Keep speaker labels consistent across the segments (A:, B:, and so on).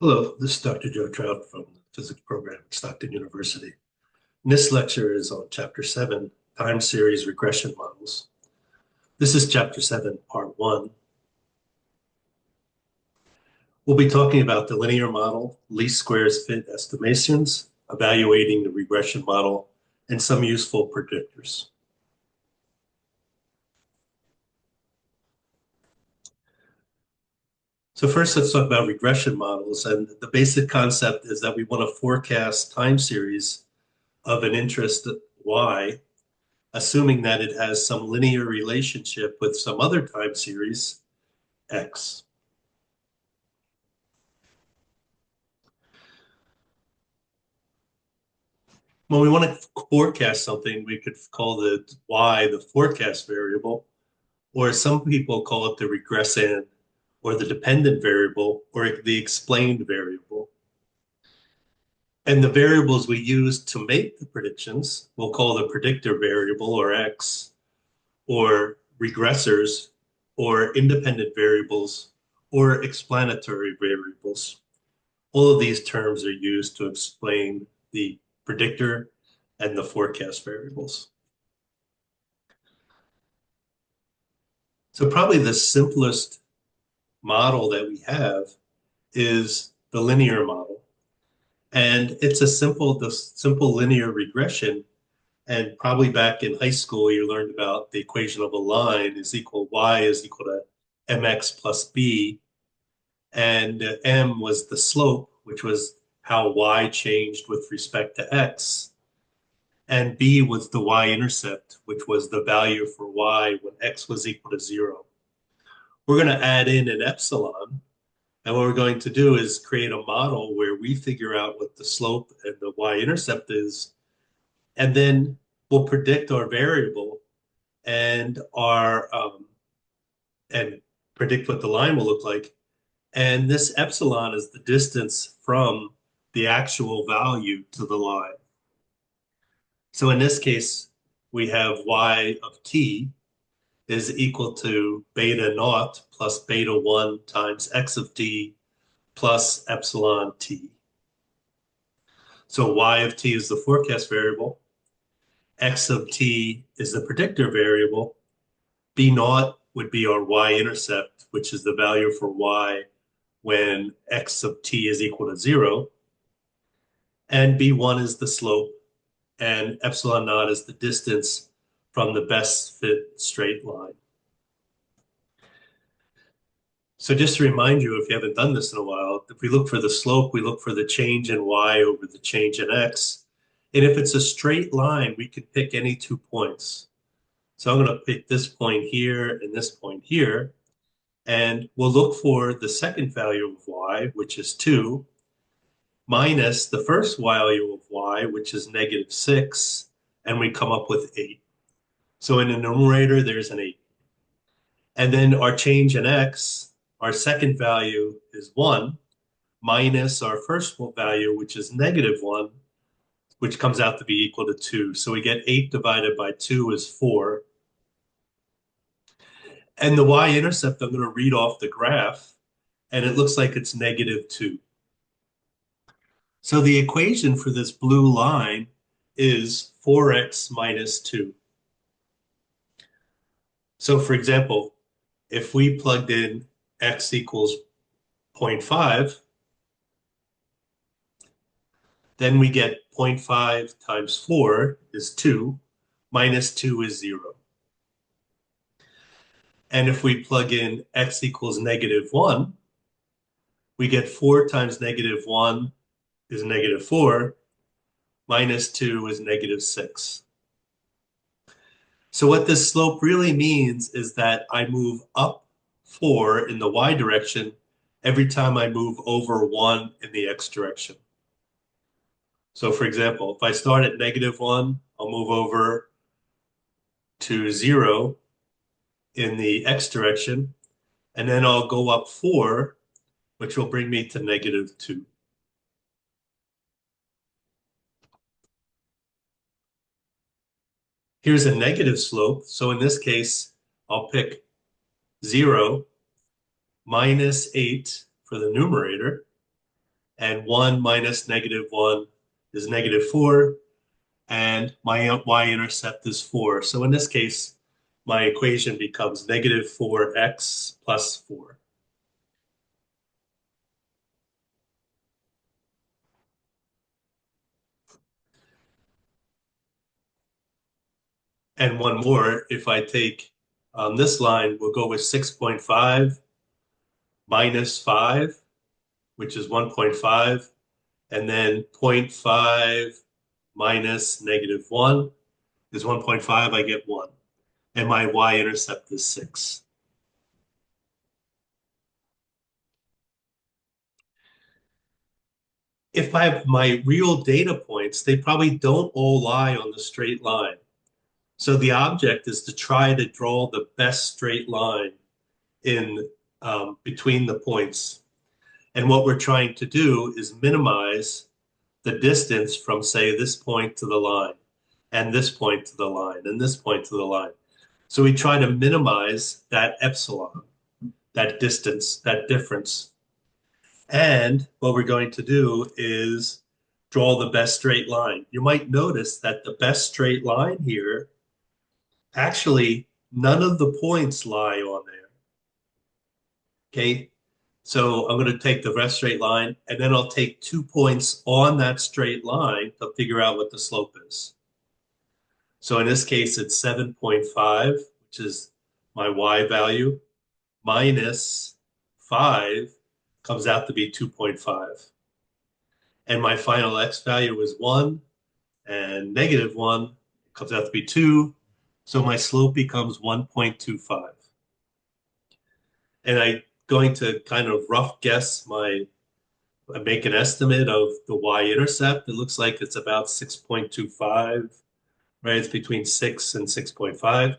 A: Hello, this is Dr. Joe Trout from the physics program at Stockton University. And this lecture is on Chapter 7, Time Series Regression Models. This is Chapter 7, Part 1. We'll be talking about the linear model, least squares fit estimations, evaluating the regression model, and some useful predictors. So first, let's talk about regression models. And the basic concept is that we want to forecast time series of an interest y, assuming that it has some linear relationship with some other time series, x. When we want to forecast something, we could call the y the forecast variable, or some people call it the regressand, or the dependent variable, or the explained variable. And the variables we use to make the predictions, we'll call the predictor variable, or x, or regressors, or independent variables, or explanatory variables. All of these terms are used to explain the predictor and the forecast variables. So probably the simplest model that we have is the linear model. And it's the simple linear regression. And probably back in high school, you learned about the equation of a line is equal, y is equal to mx plus b. And m was the slope, which was how y changed with respect to x. And b was the y-intercept, which was the value for y when x was equal to 0. We're going to add in an epsilon, and what we're going to do is create a model where we figure out what the slope and the y-intercept is, and then we'll predict our variable and and predict what the line will look like. And this epsilon is the distance from the actual value to the line. So in this case, we have y of t is equal to beta naught plus beta 1 times x of t plus epsilon t. So y of t is the forecast variable. X of t is the predictor variable. B naught would be our y-intercept, which is the value for y when x of t is equal to 0. And B1 is the slope, and epsilon naught is the distance from the best fit straight line. So just to remind you, if you haven't done this in a while, if we look for the slope, we look for the change in y over the change in x. And if it's a straight line, we could pick any 2 points. So I'm going to pick this point here and this point here. And we'll look for the second value of y, which is 2, minus the first value of y, which is negative 6, and we come up with 8. So in the numerator, there's an 8. And then our change in x, our second value is 1, minus our first value, which is negative 1, which comes out to be equal to 2. So we get 8 divided by 2 is 4. And the y-intercept, I'm going to read off the graph, and it looks like it's negative 2. So the equation for this blue line is 4x minus 2. So for example, if we plugged in x equals 0.5, then we get 0.5 times 4 is 2, minus 2 is 0. And if we plug in x equals negative 1, we get 4 times negative 1 is negative 4, minus 2 is negative 6. So what this slope really means is that I move up 4 in the y direction every time I move over 1 in the x direction. So for example, if I start at negative 1, I'll move over to 0 in the x direction, and then I'll go up 4, which will bring me to negative 2. Here's a negative slope. So in this case, I'll pick 0 minus 8 for the numerator. and 1 minus -1 is -4, and my y-intercept is 4. So in this case, my equation becomes -4x plus 4. And one more, if I take this line, we'll go with 6.5 minus 5, which is 1.5, and then zero point 0.5 minus -1 is 1.5, I get 1. And my y-intercept is 6. If I have my real data points, they probably don't all lie on the straight line. So the object is to try to draw the best straight line in between the points. And what we're trying to do is minimize the distance from, say, this point to the line, and this point to the line, and this point to the line. So we try to minimize that epsilon, that distance, that difference. And what we're going to do is draw the best straight line. You might notice that the best straight line here, actually, none of the points lie on there. Okay, so I'm going to take the best straight line, and then I'll take 2 points on that straight line to figure out what the slope is. So in this case, it's 7.5, which is my y value, minus 5 comes out to be 2.5. And my final x value is 1, and -1 comes out to be 2. So my slope becomes 1.25. And I'm going to kind of rough guess make an estimate of the y-intercept. It looks like it's about 6.25, right? It's between 6 and 6.5.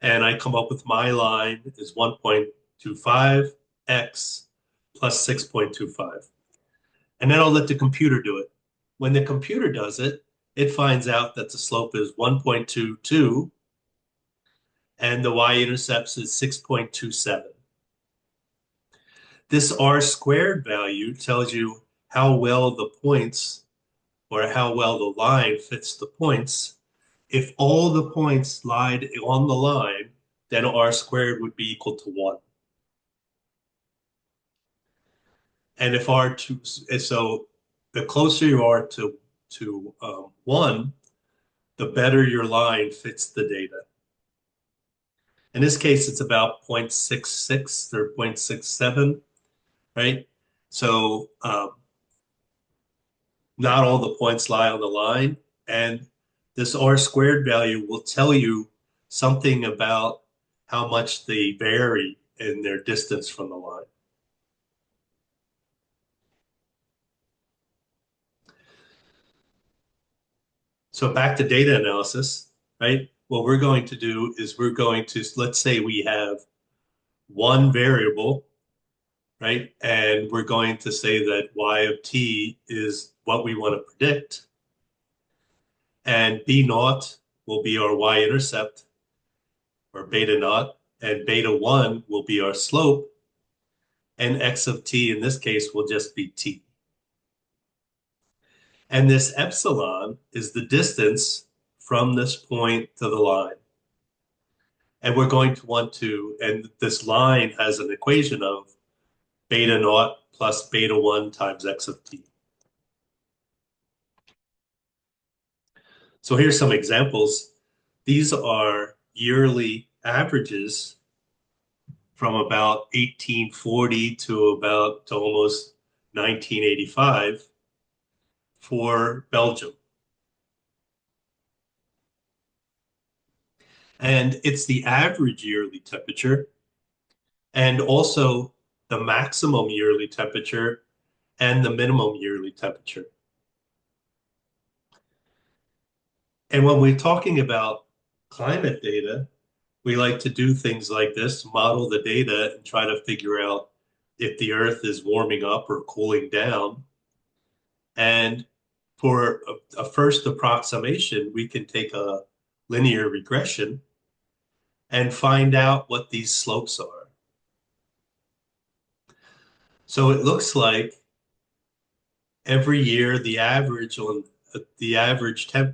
A: And I come up with my line is 1.25x plus 6.25. And then I'll let the computer do it. When the computer does it, it finds out that the slope is 1.22 and the y-intercept is 6.27. This r squared value tells you how well the points or how well the line fits the points. If all the points lied on the line, then r squared would be equal to 1. And if r2, so the closer you are to 1, the better your line fits the data. In this case, it's about 0.66 or 0.67, right? So not all the points lie on the line. And this r squared value will tell you something about how much they vary in their distance from the line. So back to data analysis, right? What we're going to do is we're going to, let's say we have one variable, right? And we're going to say that y of t is what we want to predict. And b naught will be our y-intercept, or beta naught, and beta 1 will be our slope, and x of t in this case will just be t. And this epsilon is the distance from this point to the line. And we're going to want to, and this line has an equation of beta naught plus beta 1 times x of t. So here's some examples. These are yearly averages from about 1840 to almost 1985 for Belgium. And it's the average yearly temperature and also the maximum yearly temperature and the minimum yearly temperature. And when we're talking about climate data, we like to do things like this, model the data and try to figure out if the Earth is warming up or cooling down. And for a first approximation, we can take a linear regression and find out what these slopes are. So it looks like every year the average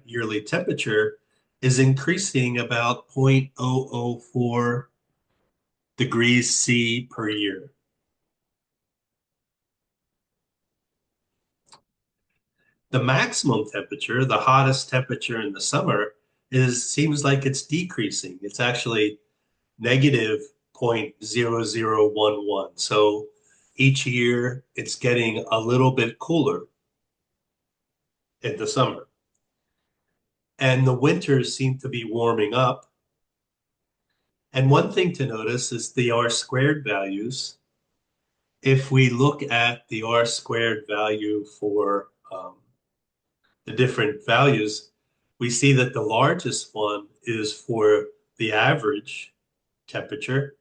A: yearly temperature is increasing about zero point zero zero 0.004 degrees C per year. The maximum temperature, the hottest temperature in the summer, is seems like it's decreasing. It's actually negative 0.0011. So each year it's getting a little bit cooler in the summer. And the winters seem to be warming up. And one thing to notice is the R squared values. If we look at the R squared value for the different values, we see that the largest one is for the average temperature.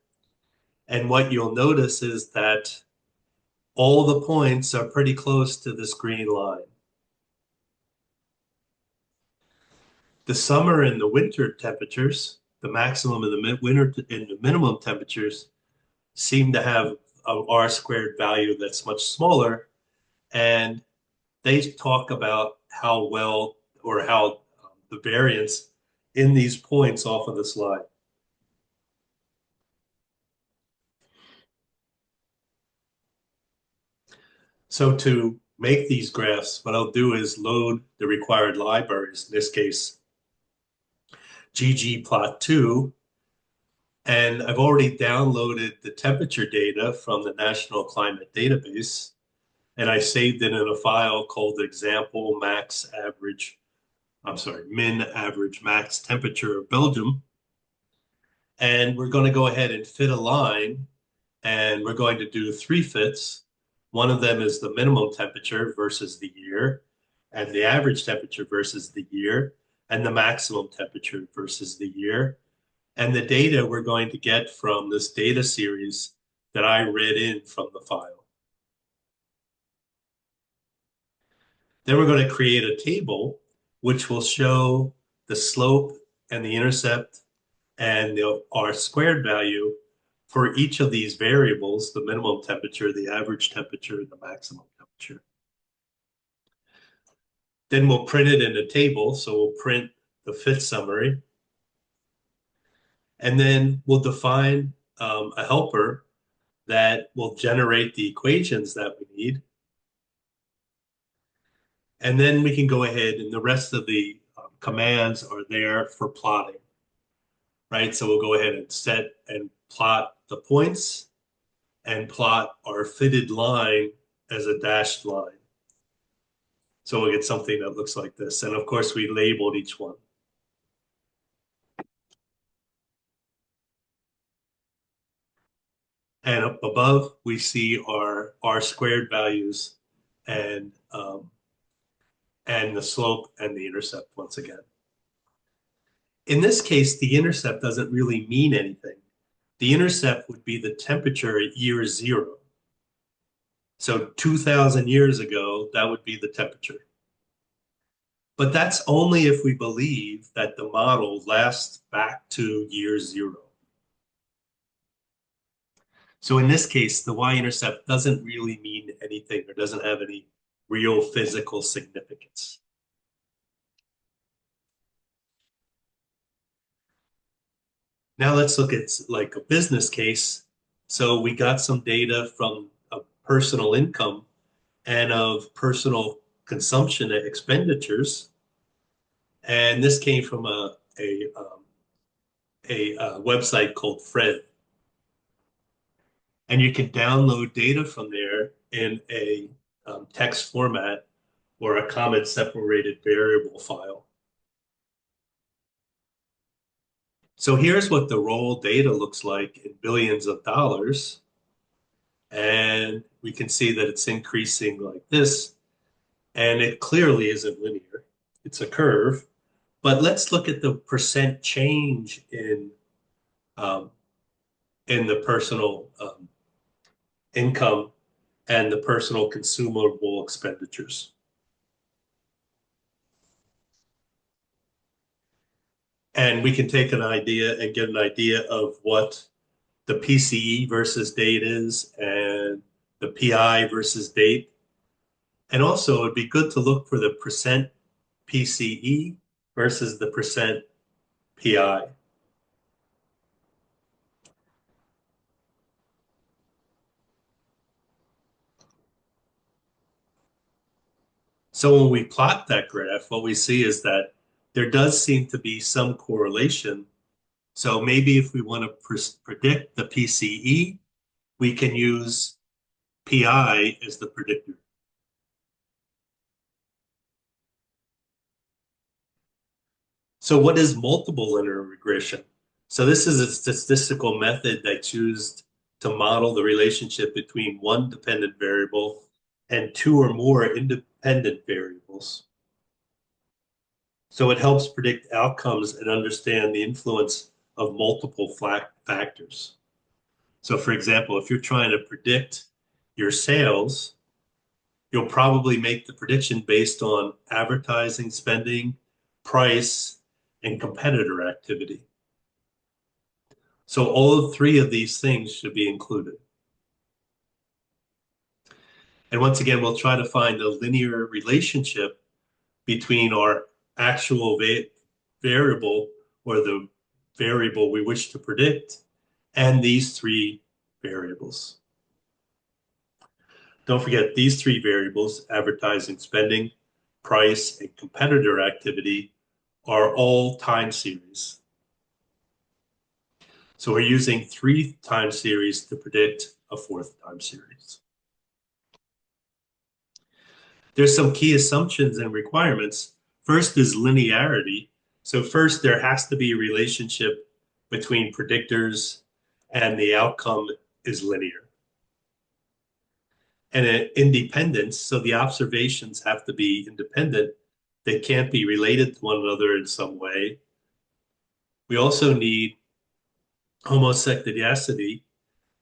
A: And what you'll notice is that all the points are pretty close to this green line. The summer and the winter temperatures, the maximum and the winter and the minimum temperatures seem to have a R squared value that's much smaller. And they talk about how well or how the variance in these points off of the slide. So to make these graphs, what I'll do is load the required libraries, in this case, ggplot2, and I've already downloaded the temperature data from the National Climate Database, and I saved it in a file called example max average, I'm sorry, min average max temperature of Belgium. And we're going to go ahead and fit a line, and we're going to do three fits. One of them is the minimum temperature versus the year, and the average temperature versus the year, and the maximum temperature versus the year. And the data we're going to get from this data series that I read in from the file. Then we're going to create a table which will show the slope and the intercept and the R squared value for each of these variables, the minimum temperature, the average temperature, and the maximum temperature. Then we'll print it in a table. So we'll print the fit summary. And then we'll define a helper that will generate the equations that we need. And then we can go ahead and the rest of the commands are there for plotting, right? So we'll go ahead and set and plot the points and plot our fitted line as a dashed line. So we'll get something that looks like this. And of course, we labeled each one. And up above, we see our R squared values and the slope and the intercept once again. In this case, the intercept doesn't really mean anything. The intercept would be the temperature at year zero. So 2,000 years ago, that would be the temperature. But that's only if we believe that the model lasts back to year zero. So in this case, the y-intercept doesn't really mean anything or doesn't have any real physical significance. Now let's look at like a business case. So we got some data from a personal income and of personal consumption expenditures. And this came from a website called Fred. And you can download data from there in a text format or a comment separated variable file. So here's what the raw data looks like in billions of dollars. And we can see that it's increasing like this. And it clearly isn't linear. It's a curve. But let's look at the percent change um, in the personal income and the personal consumable expenditures. And we can take an idea and get an idea of what the PCE versus date is and the PI versus date. And also, it'd be good to look for the percent PCE versus the percent PI. So when we plot that graph, what we see is that there does seem to be some correlation. So maybe if we want to predict the PCE, we can use PI as the predictor. So what is multiple linear regression? So this is a statistical method that's used to model the relationship between one dependent variable and two or more independent variables. So it helps predict outcomes and understand the influence of multiple factors. So for example, if you're trying to predict your sales, you'll probably make the prediction based on advertising spending, price, and competitor activity. So all three of these things should be included. And once again, we'll try to find a linear relationship between our actual variable or the variable we wish to predict and these three variables. Don't forget these three variables, advertising spending, price, and competitor activity, are all time series. So we're using three time series to predict a fourth time series. There's some key assumptions and requirements. First is linearity. So first, there has to be a relationship between predictors and the outcome is linear. And independence, so the observations have to be independent. They can't be related to one another in some way. We also need homoscedasticity,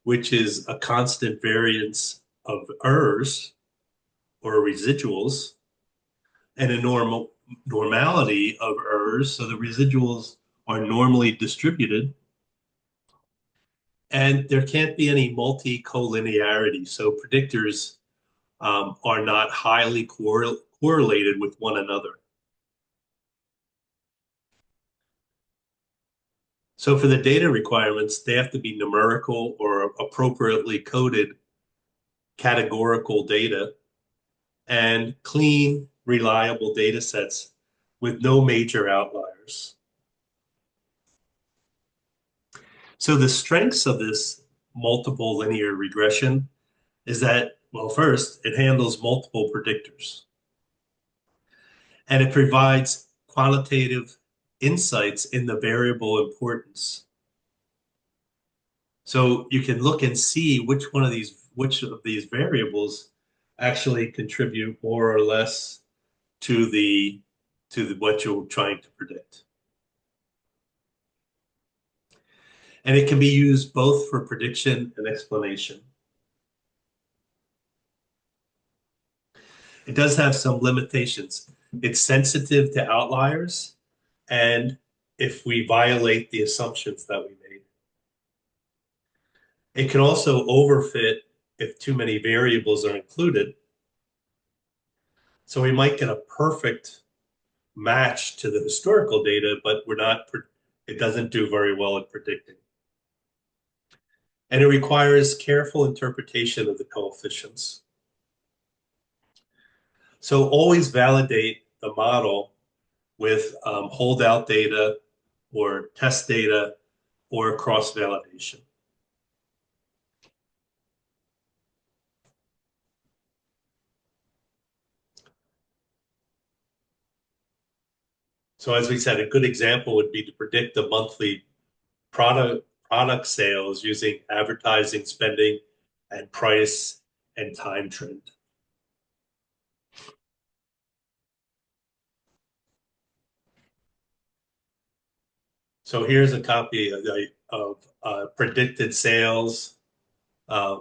A: which is a constant variance of errors or residuals, and a normality of errors, so the residuals are normally distributed. And there can't be any multi-collinearity, so predictors are not highly correlated with one another. So for the data requirements, they have to be numerical or appropriately coded categorical data and clean, reliable data sets with no major outliers. So the strengths of this multiple linear regression is that, well, first, it handles multiple predictors and it provides quantitative insights in the variable importance. So you can look and see which of these variables actually contribute more or less to what you're trying to predict. And it can be used both for prediction and explanation. It does have some limitations. It's sensitive to outliers and if we violate the assumptions that we made. It can also overfit if too many variables are included. So we might get a perfect match to the historical data, but it doesn't do very well at predicting. And it requires careful interpretation of the coefficients. So always validate the model with holdout data or test data or cross-validation. So as we said, a good example would be to predict the monthly product sales using advertising spending and price and time trend. So here's a copy of predicted sales uh,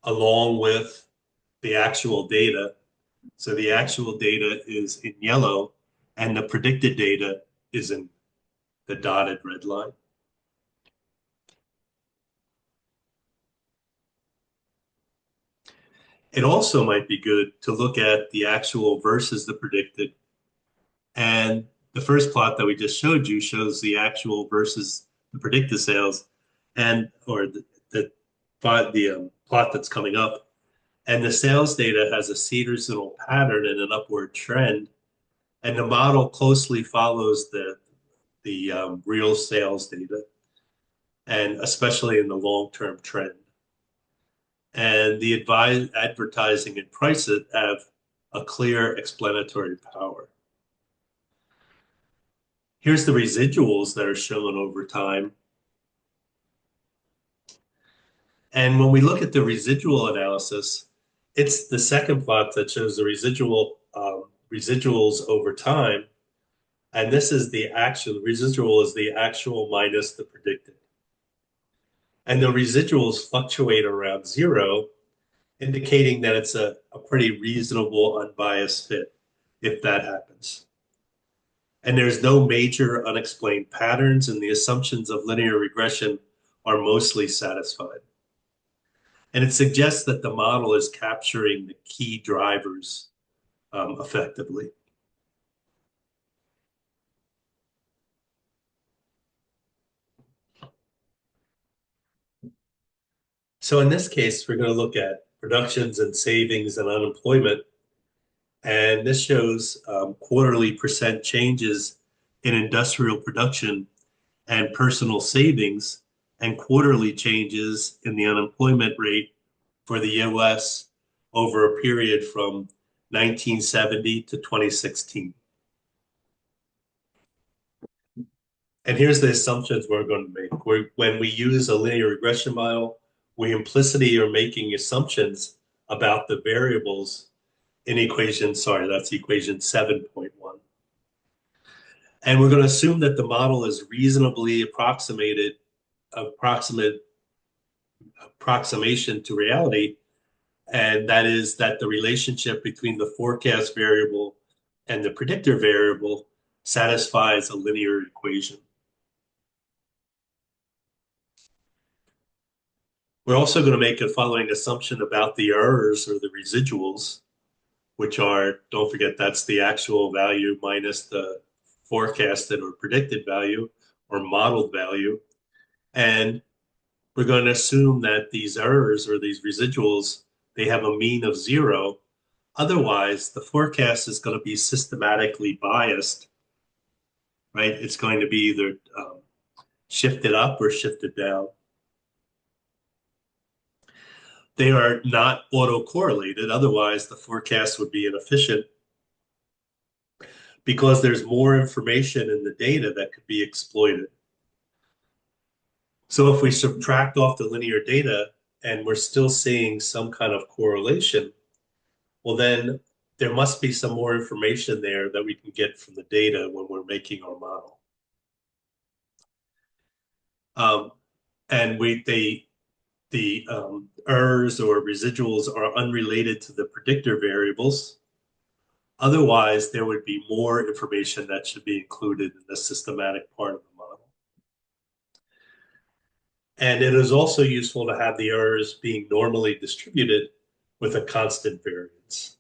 A: along with the actual data. So the actual data is in yellow and the predicted data is in the dotted red line. It also might be good to look at the actual versus the predicted. And the first plot that we just showed you shows the actual versus the predicted sales, and or the plot that's coming up. And the sales data has a seasonal pattern and an upward trend, and the model closely follows the real sales data, and especially in the long-term trend. And the advertising and prices have a clear explanatory power. Here's the residuals that are shown over time. And when we look at the residual analysis, it's the second plot that shows the residuals over time. And this is the actual residual is the actual minus the predicted. And the residuals fluctuate around zero, indicating that it's a pretty reasonable, unbiased fit if that happens. And there's no major unexplained patterns, and the assumptions of linear regression are mostly satisfied. And it suggests that the model is capturing the key drivers effectively. So in this case, we're going to look at productions and savings and unemployment. And this shows quarterly percent changes in industrial production and personal savings, and quarterly changes in the unemployment rate for the US over a period from 1970 to 2016. And here's the assumptions we're going to make. When we use a linear regression model, we implicitly are making assumptions about the variables in equation, sorry, that's equation 7.1. And we're going to assume that the model is reasonably approximation to reality, and that is that the relationship between the forecast variable and the predictor variable satisfies a linear equation. We're also going to make a following assumption about the errors or the residuals, which are, don't forget, that's the actual value minus the forecasted or predicted value or modeled value. And we're going to assume that these errors or these residuals, they have a mean of zero. Otherwise, the forecast is going to be systematically biased, right? It's going to be either shifted up or shifted down. They are not autocorrelated. Otherwise, the forecast would be inefficient because there's more information in the data that could be exploited. So if we subtract off the linear data and we're still seeing some kind of correlation, well, then there must be some more information there that we can get from the data when we're making our model. And the errors or residuals are unrelated to the predictor variables. Otherwise, there would be more information that should be included in the systematic part of the model. And it is also useful to have the errors being normally distributed with a constant variance.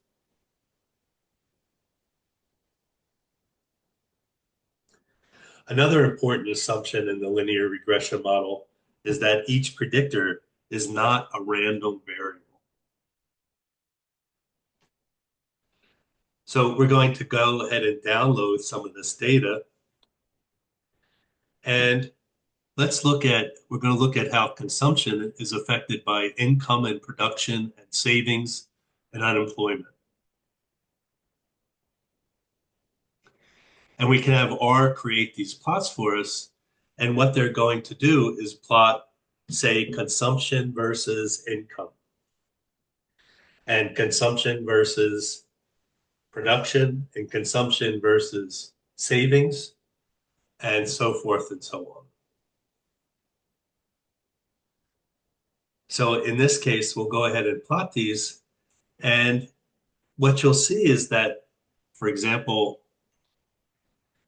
A: Another important assumption in the linear regression model is that each predictor is not a random variable. So we're going to go ahead and download some of this data. And we're going to look at how consumption is affected by income and production and savings and unemployment. And we can have R create these plots for us. And what they're going to do is plot, say, consumption versus income, and consumption versus production, and consumption versus savings, and so forth and so on. So in this case, we'll go ahead and plot these. And what you'll see is that, for example,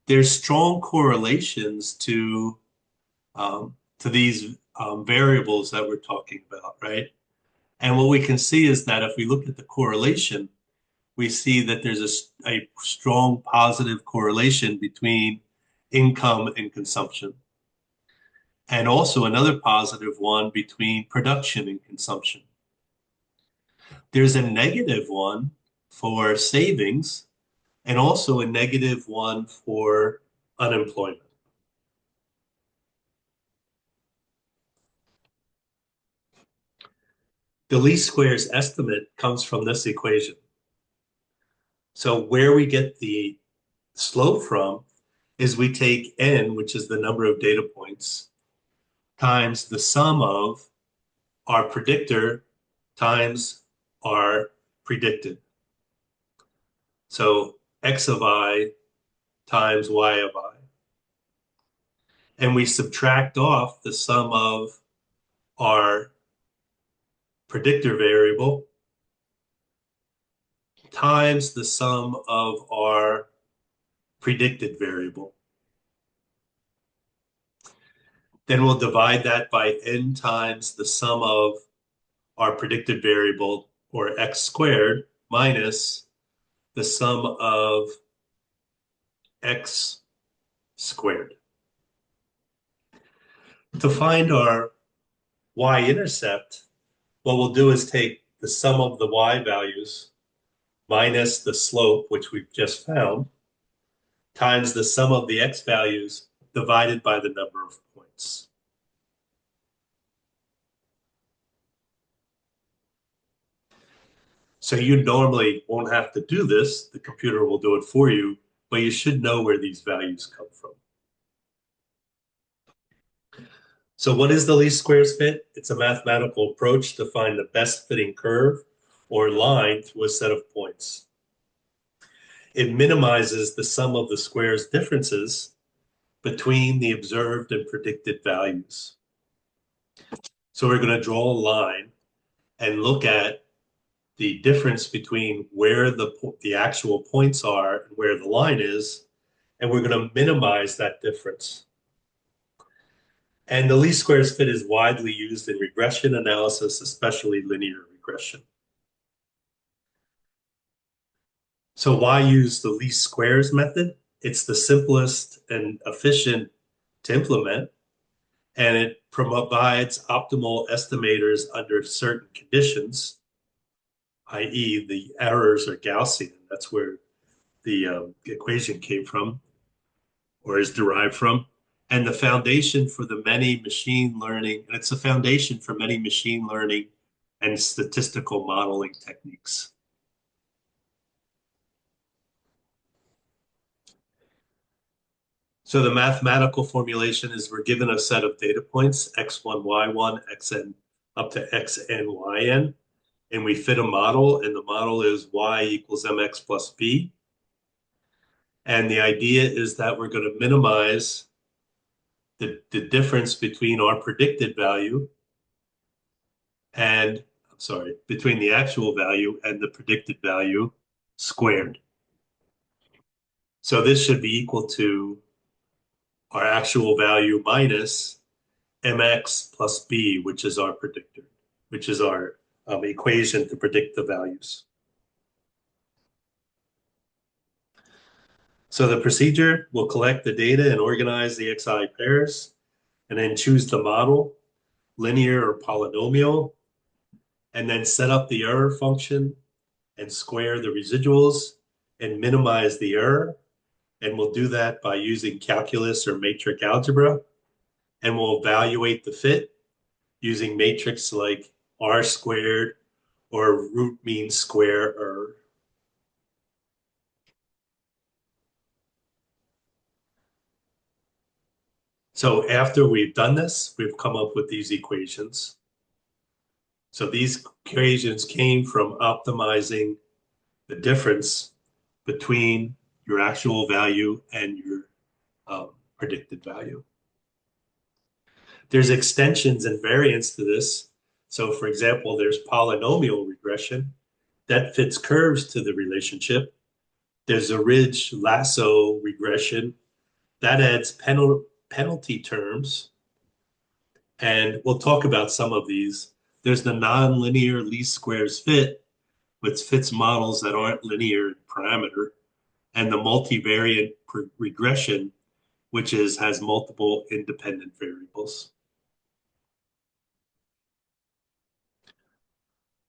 A: there's strong correlations to these variables that we're talking about, right? And what we can see is that if we look at the correlation, we see that there's a strong positive correlation between income and consumption, and also another positive one between production and consumption. There's a negative one for savings and also a negative one for unemployment. The least squares estimate comes from this equation. So where we get the slope from is we take n, which is the number of data points, times the sum of our predictor times our predicted. So x of I times y of I. And we subtract off the sum of our predictor variable times the sum of our predicted variable. Then we'll divide that by n times the sum of our predicted variable, or x squared, minus the sum of x squared. To find our y-intercept, what we'll do is take the sum of the y values minus the slope, which we've just found, times the sum of the x values divided by the number of points. So you normally won't have to do this. The computer will do it for you, but you should know where these values come from. So what is the least squares fit? It's a mathematical approach to find the best fitting curve or line through a set of points. It minimizes the sum of the squares' differences between the observed and predicted values. So we're going to draw a line and look at the difference between where the actual points are and where the line is, and we're going to minimize that difference. And the least squares fit is widely used in regression analysis, especially linear regression. So why use the least squares method? It's the simplest and efficient to implement, and it provides optimal estimators under certain conditions, i.e. the errors are Gaussian. That's where the equation came from or is derived from. And the foundation for the many machine learning, and it's a foundation for many machine learning and statistical modeling techniques. So the mathematical formulation is we're given a set of data points, x1, y1, xn, up to xn, yn, and we fit a model, and the model is y equals mx plus b. And the idea is that we're going to minimize the difference between our predicted value and, I'm sorry, between the actual value and the predicted value squared. So this should be equal to our actual value minus mx plus b, which is our predictor, which is our equation to predict the values. So the procedure will collect the data and organize the xi pairs, and then choose the model, linear or polynomial, and then set up the error function and square the residuals and minimize the error. And we'll do that by using calculus or matrix algebra. And we'll evaluate the fit using matrix like R squared or root mean square error. So after we've done this, we've come up with these equations. So these equations came from optimizing the difference between your actual value and your predicted value. There's extensions and variants to this. So for example, there's polynomial regression that fits curves to the relationship. There's a ridge-lasso regression that adds penalty terms. And we'll talk about some of these. There's the nonlinear least squares fit, which fits models that aren't linear in parameter, and the multivariate regression, which has multiple independent variables.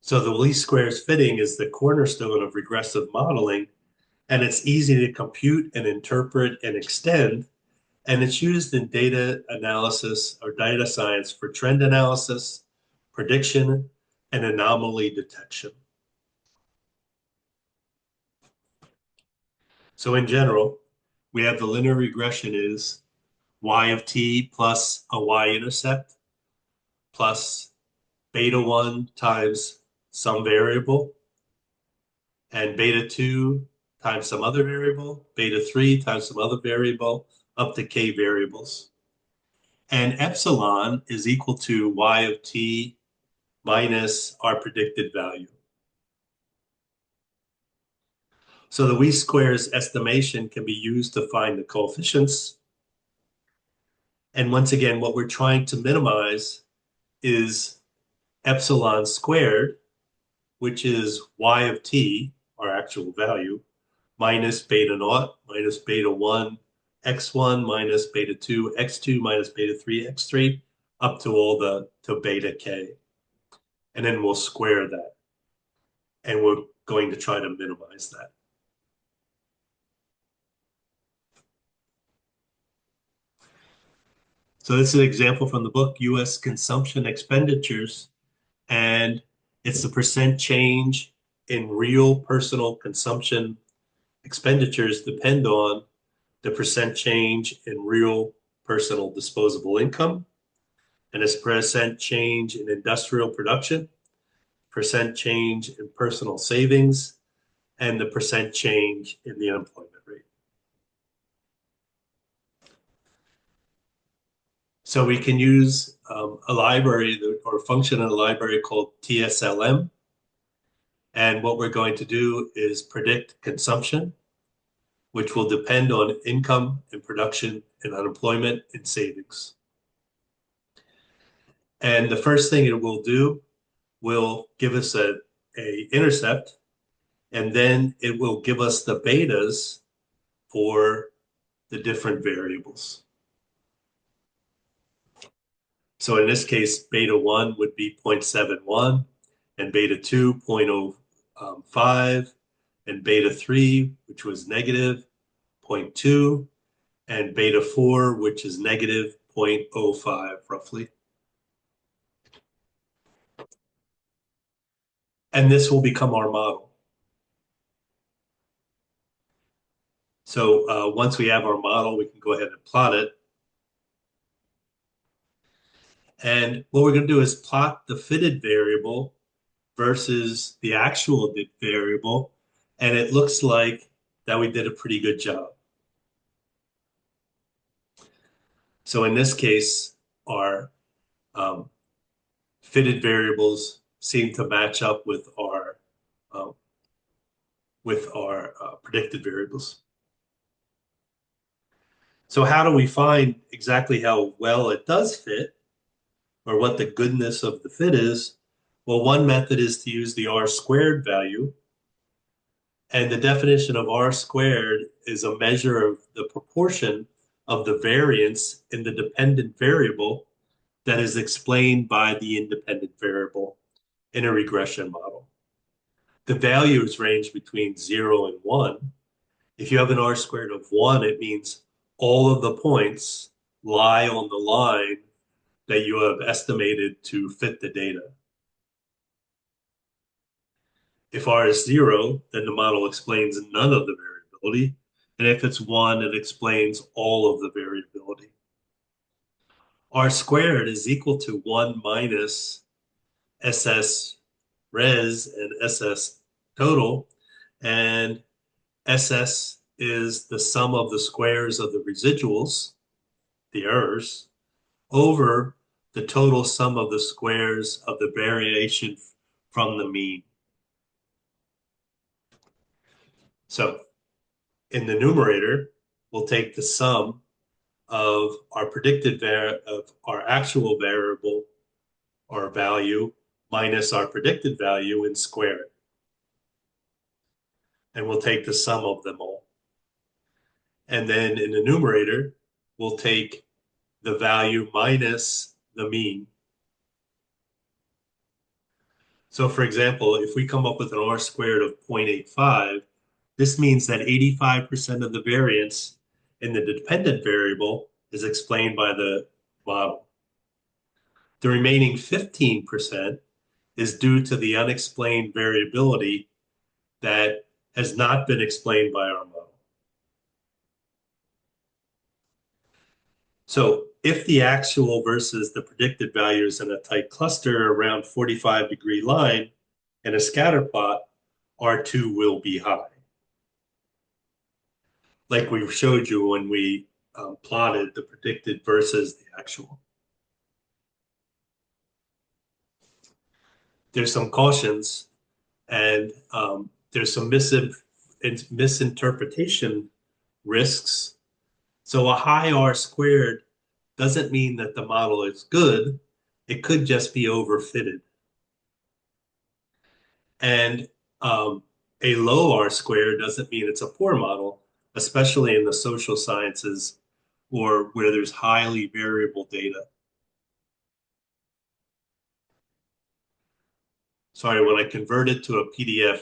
A: So the least squares fitting is the cornerstone of regressive modeling, and it's easy to compute and interpret and extend, and it's used in data analysis or data science for trend analysis, prediction, and anomaly detection. So in general, we have the linear regression is y of t plus a y-intercept plus beta 1 times some variable, and beta 2 times some other variable, beta 3 times some other variable, up to k variables. And epsilon is equal to y of t minus our predicted value. So the least squares estimation can be used to find the coefficients. And once again, what we're trying to minimize is epsilon squared, which is y of t, our actual value, minus beta naught, minus beta 1, x1, minus beta 2, x2, minus beta 3, x3, up to to beta k. And then we'll square that. And we're going to try to minimize that. So this is an example from the book, U.S. Consumption Expenditures, and it's the percent change in real personal consumption expenditures depend on the percent change in real personal disposable income, and its percent change in industrial production, percent change in personal savings, and the percent change in the unemployment rate. So we can use a library or function in a library called TSLM. And what we're going to do is predict consumption, which will depend on income and production and unemployment and savings. And the first thing it will do will give us a intercept, and then it will give us the betas for the different variables. So in this case, beta 1 would be 0.71, and beta 2, 0.05, and beta 3, which was negative 0.2, and beta 4, which is negative 0.05 roughly. And this will become our model. So once we have our model, we can go ahead and plot it. And what we're going to do is plot the fitted variable versus the actual variable. And it looks like that we did a pretty good job. So in this case, our fitted variables seem to match up with our predicted variables. So how do we find exactly how well it does fit, or what the goodness of the fit is? Well, one method is to use the R squared value. And the definition of R squared is a measure of the proportion of the variance in the dependent variable that is explained by the independent variable in a regression model. The values range between 0 and 1. If you have an R squared of 1, it means all of the points lie on the line that you have estimated to fit the data. If R is 0, then the model explains none of the variability. And if it's 1, it explains all of the variability. R squared is equal to 1 minus SS res and SS total. And SS is the sum of the squares of the residuals, the errors, over the total sum of the squares of the variation from the mean. So in the numerator, we'll take the sum of our predicted of our actual variable or value minus our predicted value and square it. And we'll take the sum of them all. And then in the numerator, we'll take the value minus the mean. So for example, if we come up with an R squared of 0.85, this means that 85% of the variance in the dependent variable is explained by the model. The remaining 15% is due to the unexplained variability that has not been explained by our model. So if the actual versus the predicted values in a tight cluster around 45-degree line in a scatter plot, R2 will be high. Like we showed you when we plotted the predicted versus the actual. There's some cautions and there's some misinterpretation risks. So a high R squared doesn't mean that the model is good. It could just be overfitted. And a low R squared doesn't mean it's a poor model, especially in the social sciences or where there's highly variable data. Sorry, when I converted to a PDF,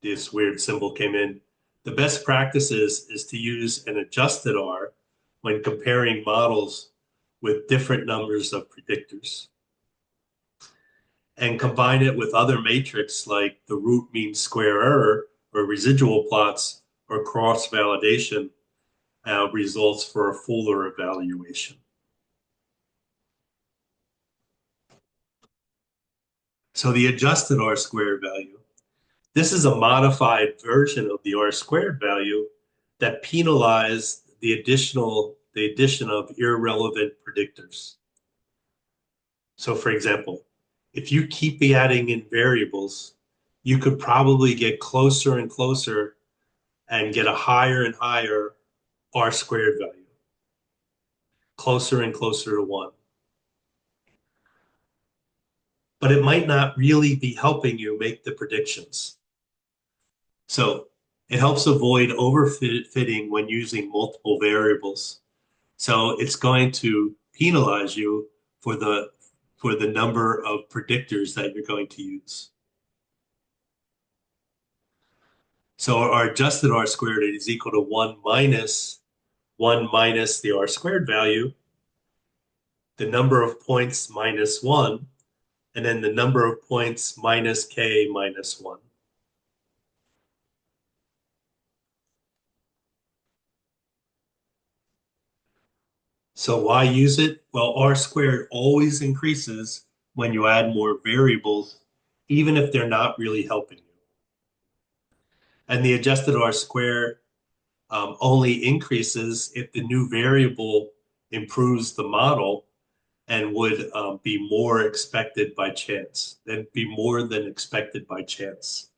A: this weird symbol came in. The best practice is to use an adjusted R when comparing models with different numbers of predictors and combine it with other matrix like the root mean square error or residual plots or cross validation results for a fuller evaluation. So the adjusted R squared value. This is a modified version of the R squared value that penalizes the addition of irrelevant predictors. So for example, if you keep adding in variables, you could probably get closer and closer and get a higher and higher R squared value, closer and closer to 1. But it might not really be helping you make the predictions. So it helps avoid overfitting when using multiple variables. So it's going to penalize you for the number of predictors that you're going to use. So our adjusted R squared is equal to 1 minus the R squared value, the number of points minus 1, and then the number of points minus k minus 1. So why use it? Well, R squared always increases when you add more variables, even if they're not really helping you. And the adjusted R squared only increases if the new variable improves the model and would be more expected by chance, then be more than expected by chance.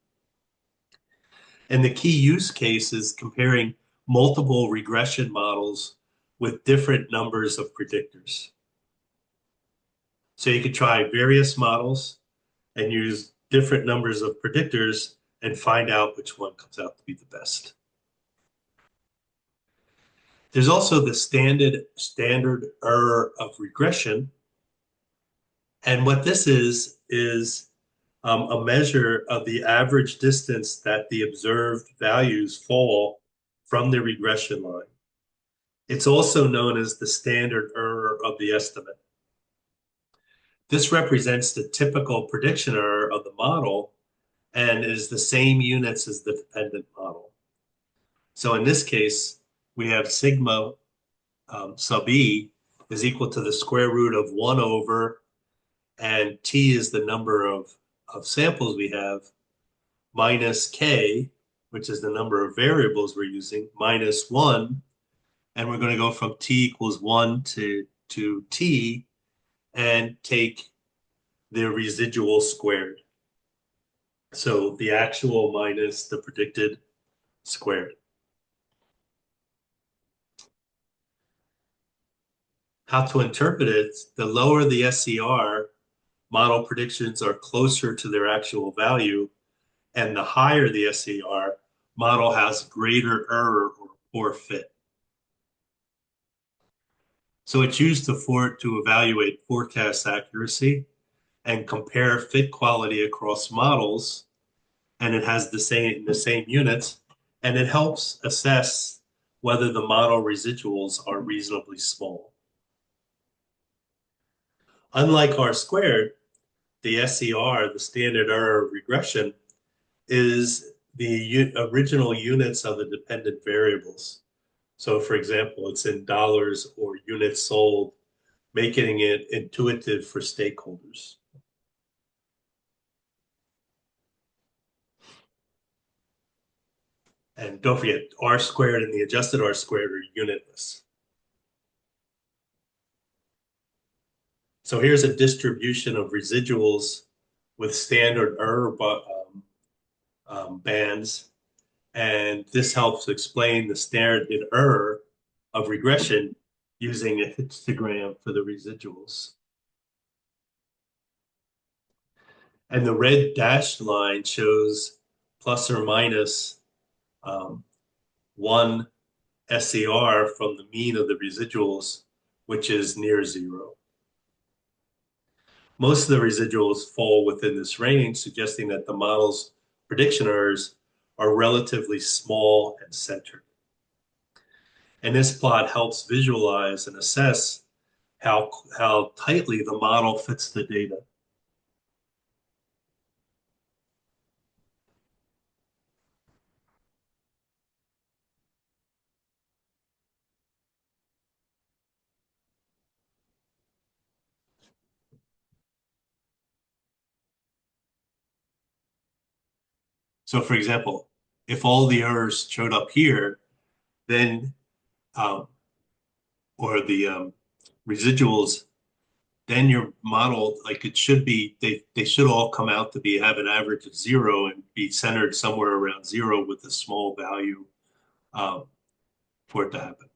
A: And the key use case is comparing multiple regression models with different numbers of predictors. So you could try various models and use different numbers of predictors and find out which one comes out to be the best. There's also the standard error of regression. And what this is a measure of the average distance that the observed values fall from the regression line. It's also known as the standard error of the estimate. This represents the typical prediction error of the model and is the same units as the dependent model. So in this case, we have sigma sub e is equal to the square root of 1 over, and t is the number of samples we have, minus k, which is the number of variables we're using, minus 1, and we're going to go from t equals 1 to t and take the residual squared. So the actual minus the predicted squared. How to interpret it, the lower the SCR, model predictions are closer to their actual value, and the higher the SAR, model has greater error or poor fit. So it's used to evaluate forecast accuracy and compare fit quality across models, and it has the same units, and it helps assess whether the model residuals are reasonably small. Unlike R squared, the SER, the standard error of regression, is the original units of the dependent variables. So, for example, it's in dollars or units sold, making it intuitive for stakeholders. And don't forget, R squared and the adjusted R squared are unitless. So here's a distribution of residuals with standard error bands. And this helps explain the standard error of regression using a histogram for the residuals. And the red dashed line shows plus or minus 1 SER from the mean of the residuals, which is near zero. Most of the residuals fall within this range, suggesting that the model's prediction errors are relatively small and centered. And this plot helps visualize and assess how tightly the model fits the data. So, for example, if all the errors showed up here, then um, or the residuals, then your model, like it should be, they should all come out to be have an average of zero and be centered somewhere around zero with a small value um, for it to happen.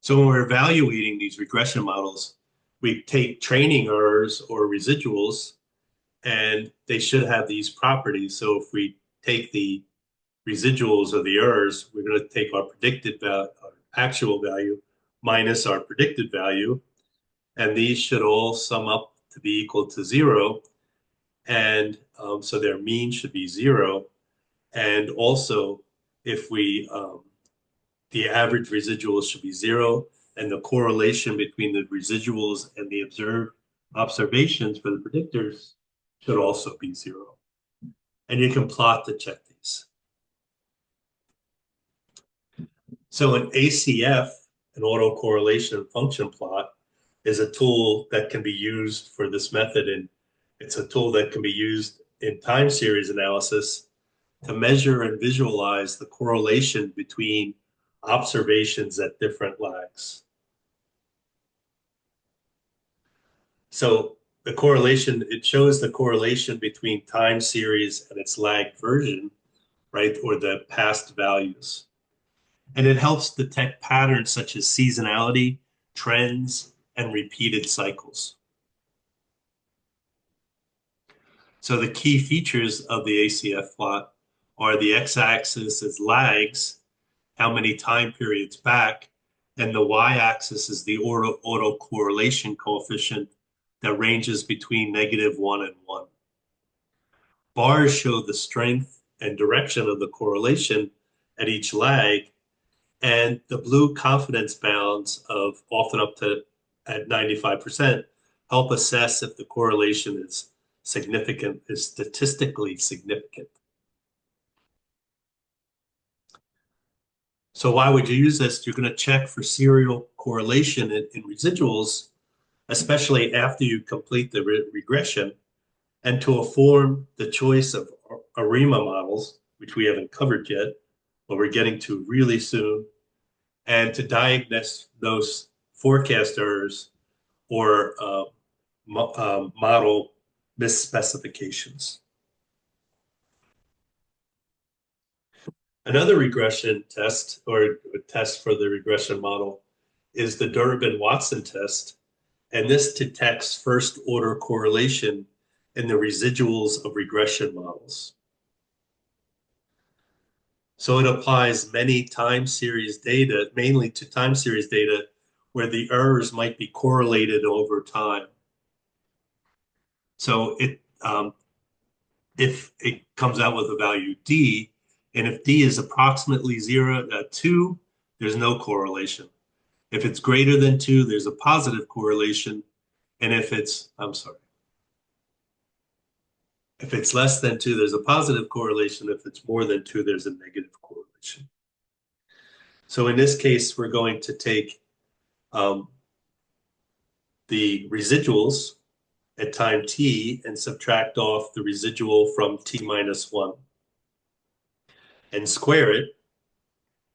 A: So when we're evaluating these regression models, we take training errors or residuals, and they should have these properties. So if we take the residuals of the errors, we're going to take our predicted value, our actual value, minus our predicted value, and these should all sum up to be equal to zero. And so their mean should be zero. And also, if we the average residuals should be zero, and the correlation between the residuals and the observed observations for the predictors should also be zero. And you can plot to check these. So an ACF, an autocorrelation function plot, is a tool that can be used for this method. And it's a tool that can be used in time series analysis to measure and visualize the correlation between observations at different lags. So the correlation, it shows the correlation between time series and its lagged version, right, or the past values. And it helps detect patterns such as seasonality, trends, and repeated cycles. So the key features of the ACF plot are the x-axis is lags, how many time periods back, and the y-axis is the autocorrelation coefficient that ranges between -1 and 1. Bars show the strength and direction of the correlation at each lag, and the blue confidence bounds of often up to at 95% help assess if the correlation is statistically significant. So why would you use this? You're going to check for serial correlation in residuals, especially after you complete the regression, and to inform the choice of ARIMA models, which we haven't covered yet, but we're getting to really soon, and to diagnose those forecast errors or model misspecifications. Another regression test or a test for the regression model is the Durbin-Watson test. And this detects first order correlation in the residuals of regression models. So it applies many time series data, mainly to time series data, where the errors might be correlated over time. So if it comes out with a value D, and if D is approximately 2, there's no correlation. If it's greater than 2, there's a positive correlation. And if it's less than 2, there's a positive correlation. If it's more than 2, there's a negative correlation. So in this case, we're going to take um, the residuals at time t and subtract off the residual from t minus 1 and square it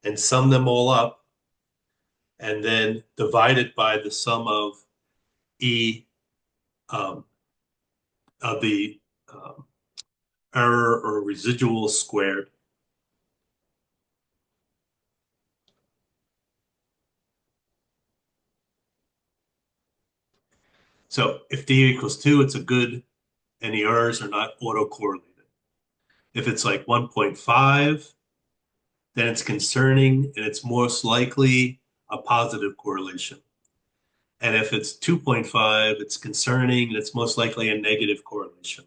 A: and sum them all up and then divide it by the sum of e um, of the error or residual squared. So if d equals 2, it's a good, and the errors are not autocorrelated. If it's like 1.5, then it's concerning and it's most likely a positive correlation. And if it's 2.5, it's concerning and it's most likely a negative correlation.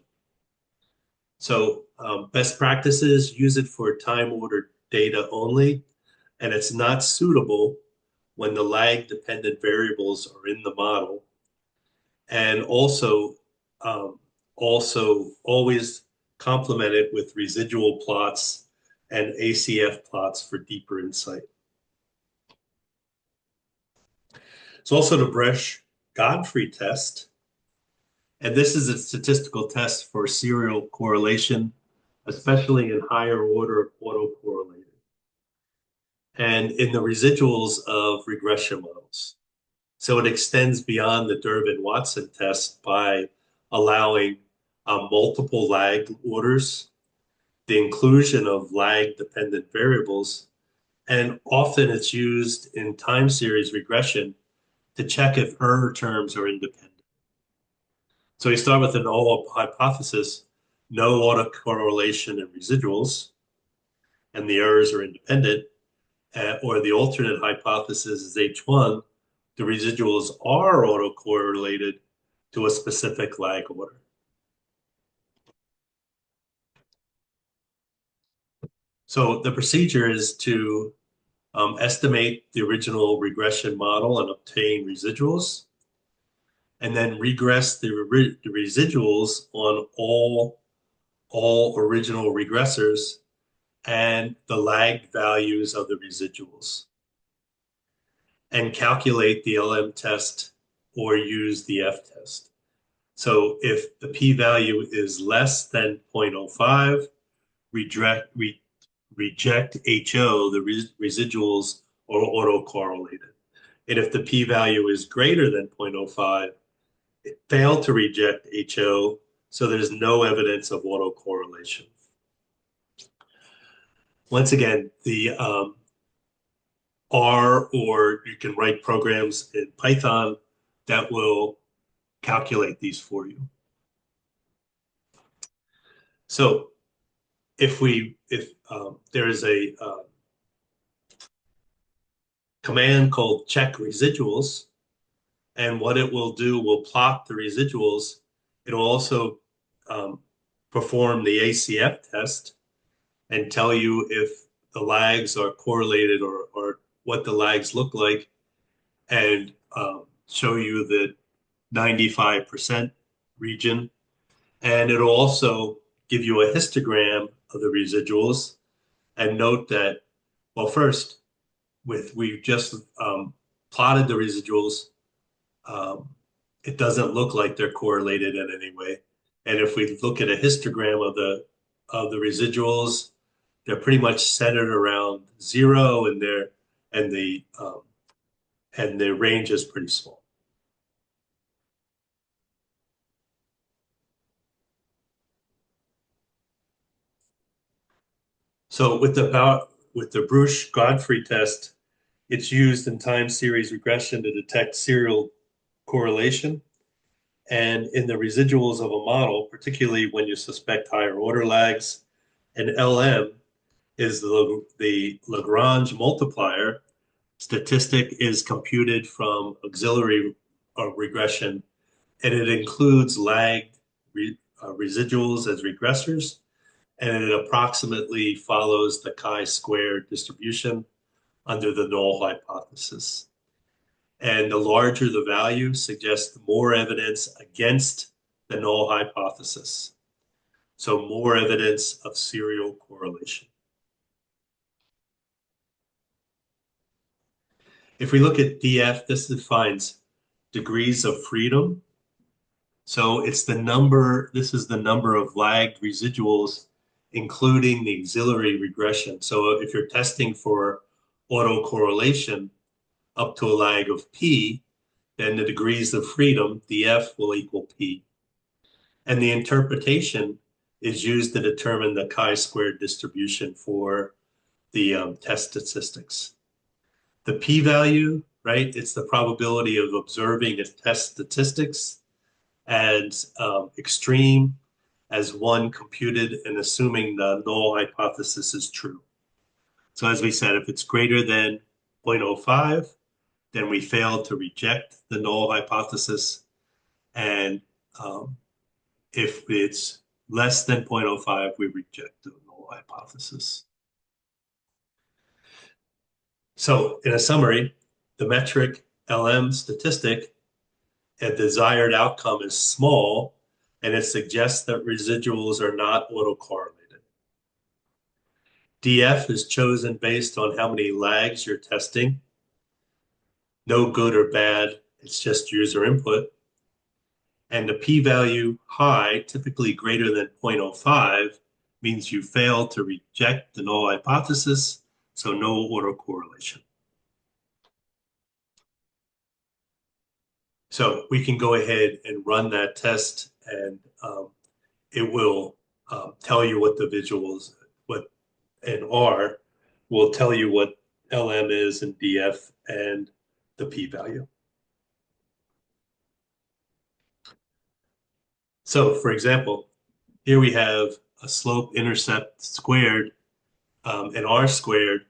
A: So best practices, use it for time ordered data only, and it's not suitable when the lag dependent variables are in the model. And um, also always complement it with residual plots and ACF plots for deeper insight. It's also the Bresch-Godfrey test. And this is a statistical test for serial correlation, especially in higher order autocorrelated and in the residuals of regression models. So it extends beyond the Durbin-Watson test by allowing multiple lag orders, the inclusion of lag-dependent variables, and often it's used in time series regression to check if error terms are independent. So you start with an null hypothesis, no autocorrelation in residuals, and the errors are independent. Or the alternate hypothesis is H1, the residuals are autocorrelated to a specific lag order. So the procedure is to estimate the original regression model and obtain residuals, and then regress the residuals on all original regressors and the lag values of the residuals, and calculate the LM test or use the F test. So if the p-value is less than 0.05, reject HO, the residuals are autocorrelated. And if the p-value is greater than 0.05, it failed to reject HO, so there's no evidence of autocorrelation. Once again, the R, or you can write programs in Python that will calculate these for you. So if there is a command called check residuals, and what it will do will plot the residuals. It'll also um, perform the ACF test and tell you if the lags are correlated or what the lags look like, and show you the 95% region. And it'll also give you a histogram of the residuals and note that, well, first, we've just plotted the residuals. Um, it doesn't look like they're correlated in any way. And if we look at a histogram of the residuals, they're pretty much centered around 0, and and the and the range is pretty small. So with the with the Bruch-Godfrey test, it's used in time series regression to detect serial correlation. And in the residuals of a model, particularly when you suspect higher order lags, an LM is the Lagrange multiplier statistic is computed from auxiliary regression, and it includes lagged residuals as regressors, and it approximately follows the chi-square distribution under the null hypothesis. And the larger the value suggests more evidence against the null hypothesis. So more evidence of serial correlation. If we look at DF, this defines degrees of freedom. So it's the number, this is the number of lagged residuals, including the auxiliary regression. So if you're testing for autocorrelation up to a lag of P, then the degrees of freedom, dF, will equal P. And the interpretation is used to determine the chi-square distribution for the test statistics. The p-value, right? It's the probability of observing a test statistics as extreme as one computed and assuming the null hypothesis is true. So as we said, if it's greater than 0.05, then we fail to reject the null hypothesis. And if it's less than 0.05, we reject the null hypothesis. So in a summary, the metric LM statistic, a desired outcome is small, and it suggests that residuals are not autocorrelated. DF is chosen based on how many lags you're testing. No good or bad, it's just user input. And the p-value high, typically greater than 0.05, means you fail to reject the null hypothesis, so no autocorrelation. So we can go ahead and run that test, and it will tell you what the visuals, what and R will tell you what LM is and DF and the p-value. So for example, here we have a slope intercept squared and R squared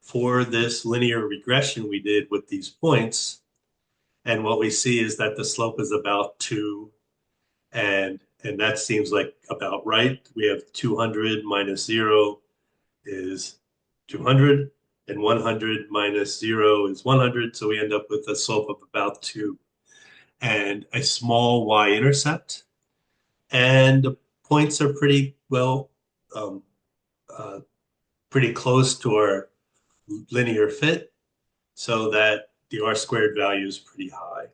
A: for this linear regression we did with these points. And what we see is that the slope is about 2, and that seems like about right. We have 200 minus 0 is 200, and 100 minus 0 is 100. So we end up with a slope of about 2 and a small y-intercept. And the points are pretty well, uh, pretty close to our linear fit, so that the R squared value is pretty high.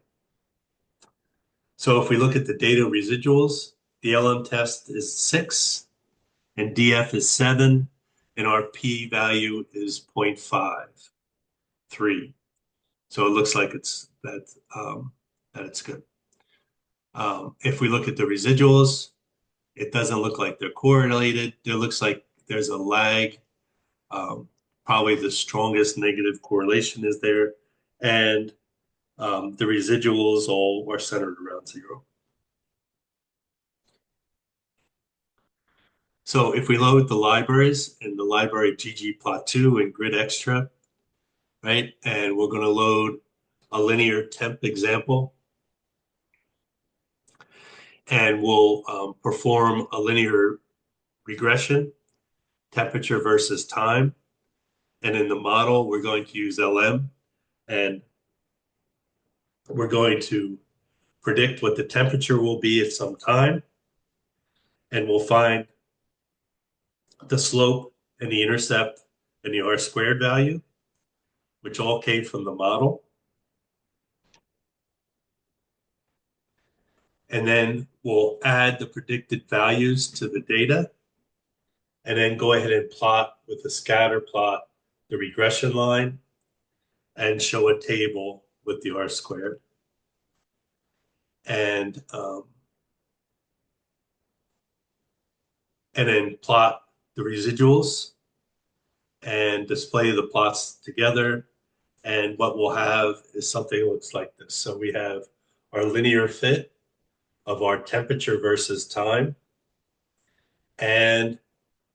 A: So if we look at the data residuals, the LM test is 6 and DF is 7, and our p value is 0.53. So it looks like it's that it's good. If we look at the residuals, it doesn't look like they're correlated. It looks like there's a lag. Probably the strongest negative correlation is there, and the residuals all are centered around 0. So if we load the libraries in the library ggplot2 and grid extra, right, and we're going to load a linear temp example, and we'll perform a linear regression, temperature versus time. And in the model, we're going to use LM, and we're going to predict what the temperature will be at some time, and we'll find the slope and the intercept and the R squared value, which all came from the model. And then we'll add the predicted values to the data, and then go ahead and plot with the scatter plot the regression line and show a table with the R squared. And then plot the residuals and display the plots together. And what we'll have is something that looks like this. So we have our linear fit of our temperature versus time and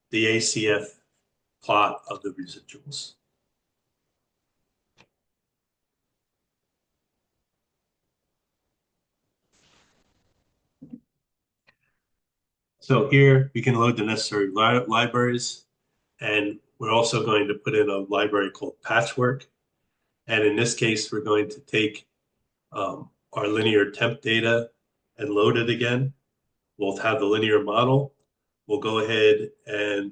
A: the ACF plot of the residuals. So here we can load the necessary libraries, and we're also going to put in a library called Patchwork. And in this case, we're going to take our linear temp data and load it again. We'll have the linear model. We'll go ahead and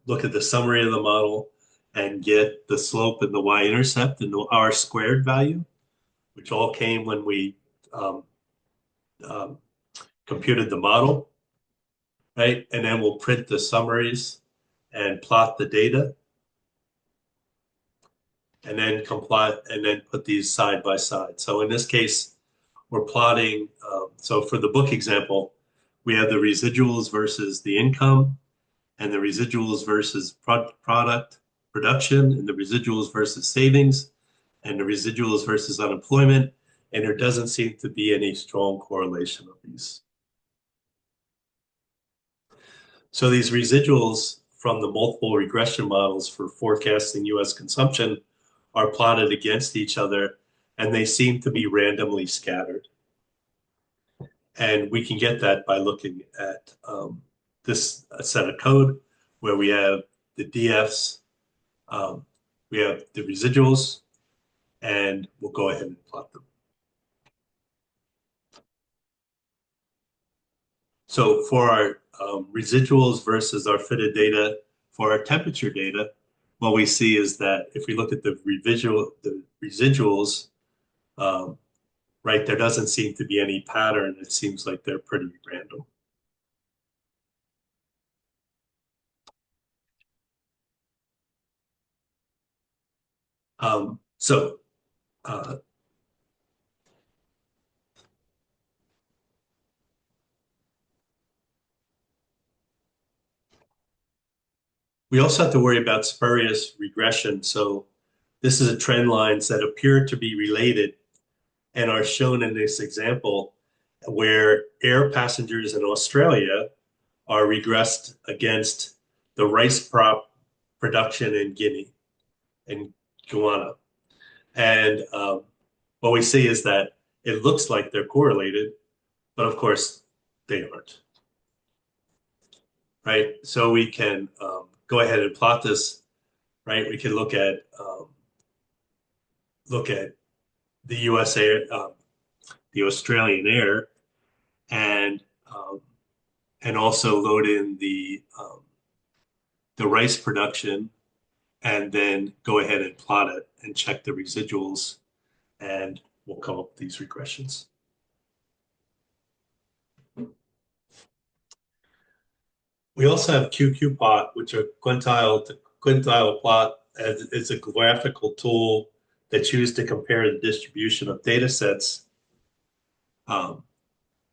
A: look at the summary of the model and get the slope and the y-intercept and the r-squared value, which all came when we um, um, computed the model, right? And then we'll print the summaries and plot the data and then comply and then put these side by side. So in this case, we're plotting. So for the book example, we have the residuals versus the income and the residuals versus product production and the residuals versus savings and the residuals versus unemployment. And there doesn't seem to be any strong correlation of these. So these residuals from the multiple regression models for forecasting US consumption are plotted against each other, and they seem to be randomly scattered. And we can get that by looking at this set of code where we have the DFs, we have the residuals, and we'll go ahead and plot them. So for our residuals versus our fitted data, for our temperature data, what we see is that if we look at the residuals, um, right, there doesn't seem to be any pattern. It seems like they're pretty random. So uh, we also have to worry about spurious regression. So this is a trend lines that appear to be related and are shown in this example where air passengers in Australia are regressed against the rice crop production in Guinea and Guyana. And what we see is that it looks like they're correlated, but of course they aren't, right? So we can go ahead and plot this, right? We can look at the U.S. air, the Australian air, and um, and also load in the rice production, and then go ahead and plot it and check the residuals, and we'll come up with these regressions. We also have QQ plot, which are quintile to quintile plot as it's a graphical tool that's used to compare the distribution of data sets, um,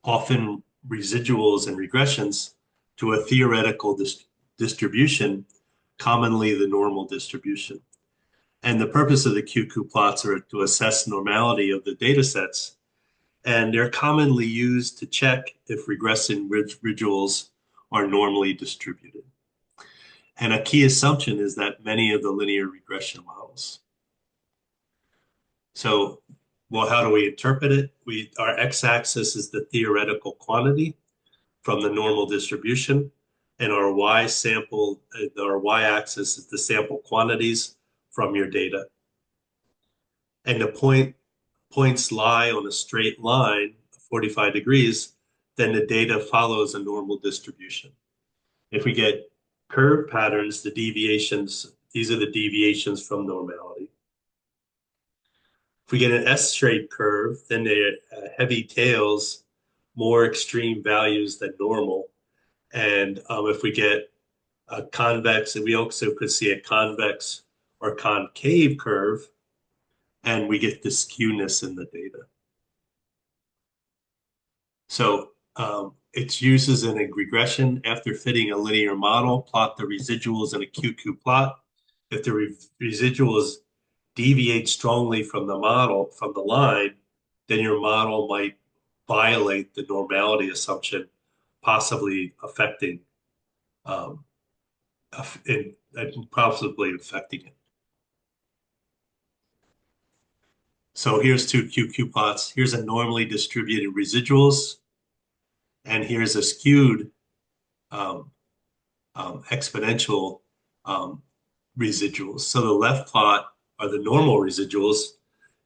A: often residuals and regressions, to a theoretical distribution, commonly the normal distribution. And the purpose of the QQ plots are to assess normality of the data sets, and they're commonly used to check if regressing residuals are normally distributed. And a key assumption is that many of the linear regression models. So, well, how do we interpret it? Our x-axis is the theoretical quantity from the normal distribution, and our y-axis is the sample quantities from your data. And the points lie on a straight line, 45 degrees, then the data follows a normal distribution. If we get curve patterns, these are the deviations from normality. If we get an S-shaped curve, then they're heavy tails, more extreme values than normal. And if we get a convex, and we also could see a convex or concave curve, and we get the skewness in the data. So it's uses in a regression after fitting a linear model, plot the residuals in a QQ plot, If the residuals deviate strongly from the model, from the line, then your model might violate the normality assumption, possibly affecting um, possibly affecting it. So here's two QQ plots. Here's a normally distributed residuals, and here's a skewed um, exponential um, residuals. So the left plot are the normal residuals,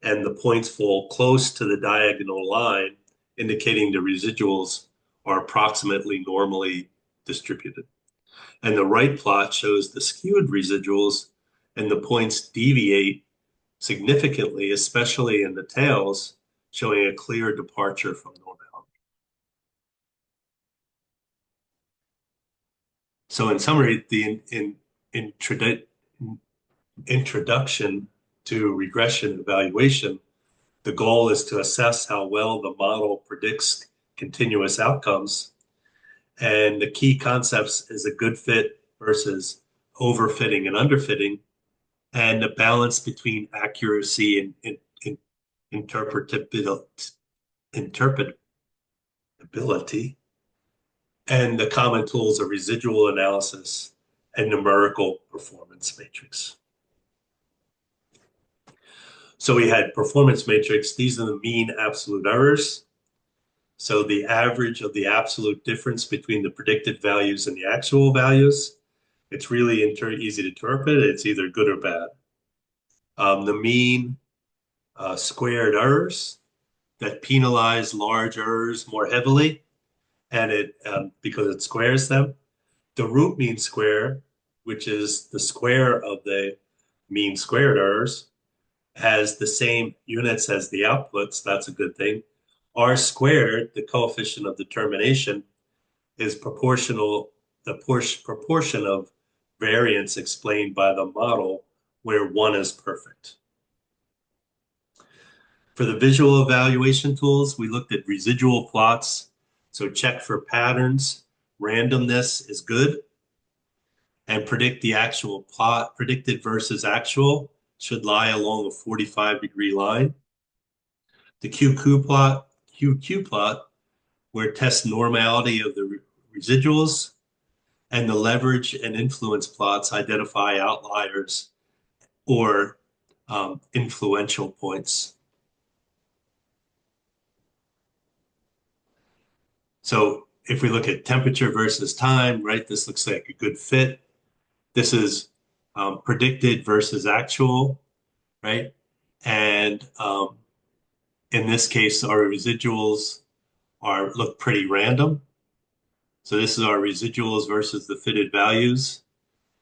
A: and the points fall close to the diagonal line, indicating the residuals are approximately normally distributed. And the right plot shows the skewed residuals, and the points deviate significantly, especially in the tails, showing a clear departure from normality. So in summary, the introduction to regression evaluation, the goal is to assess how well the model predicts continuous outcomes. And the key concepts is a good fit versus overfitting and underfitting, and the balance between accuracy and interpretability, interpretability, and the common tools of residual analysis and numerical performance matrix. So we had performance matrix. These are the mean absolute errors. So the average of the absolute difference between the predicted values and the actual values. It's really easy to interpret. It's either good or bad. The mean squared errors that penalize large errors more heavily, and it because it squares them. The root mean square, which is the square of the mean squared errors, has the same units as the outputs. That's a good thing. R squared, the coefficient of determination, is proportional, the proportion of variance explained by the model where one is perfect. For the visual evaluation tools, we looked at residual plots. So check for patterns. Randomness is good. And predict the actual plot, predicted versus actual, should lie along a 45-degree line. The QQ plot, where test normality of the residuals, and the leverage and influence plots identify outliers or influential points. So if we look at temperature versus time, right, this looks like a good fit. This is predicted versus actual, right? And in this case, our residuals look pretty random. So this is our residuals versus the fitted values.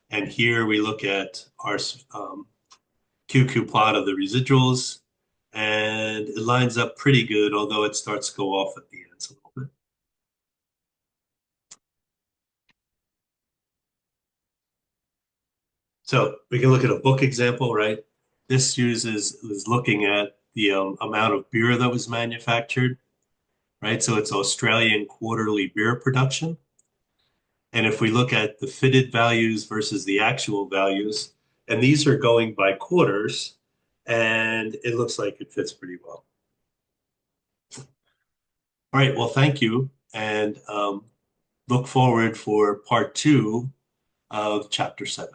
A: And here we look at our QQ plot of the residuals, and it lines up pretty good, although it starts to go off at the ends a little bit. So we can look at a book example, right? This is looking at the amount of beer that was manufactured, right? So it's Australian quarterly beer production. And if we look at the fitted values versus the actual values, and these are going by quarters, and it looks like it fits pretty well. All right, well, thank you, and look forward for part 2 of chapter 7.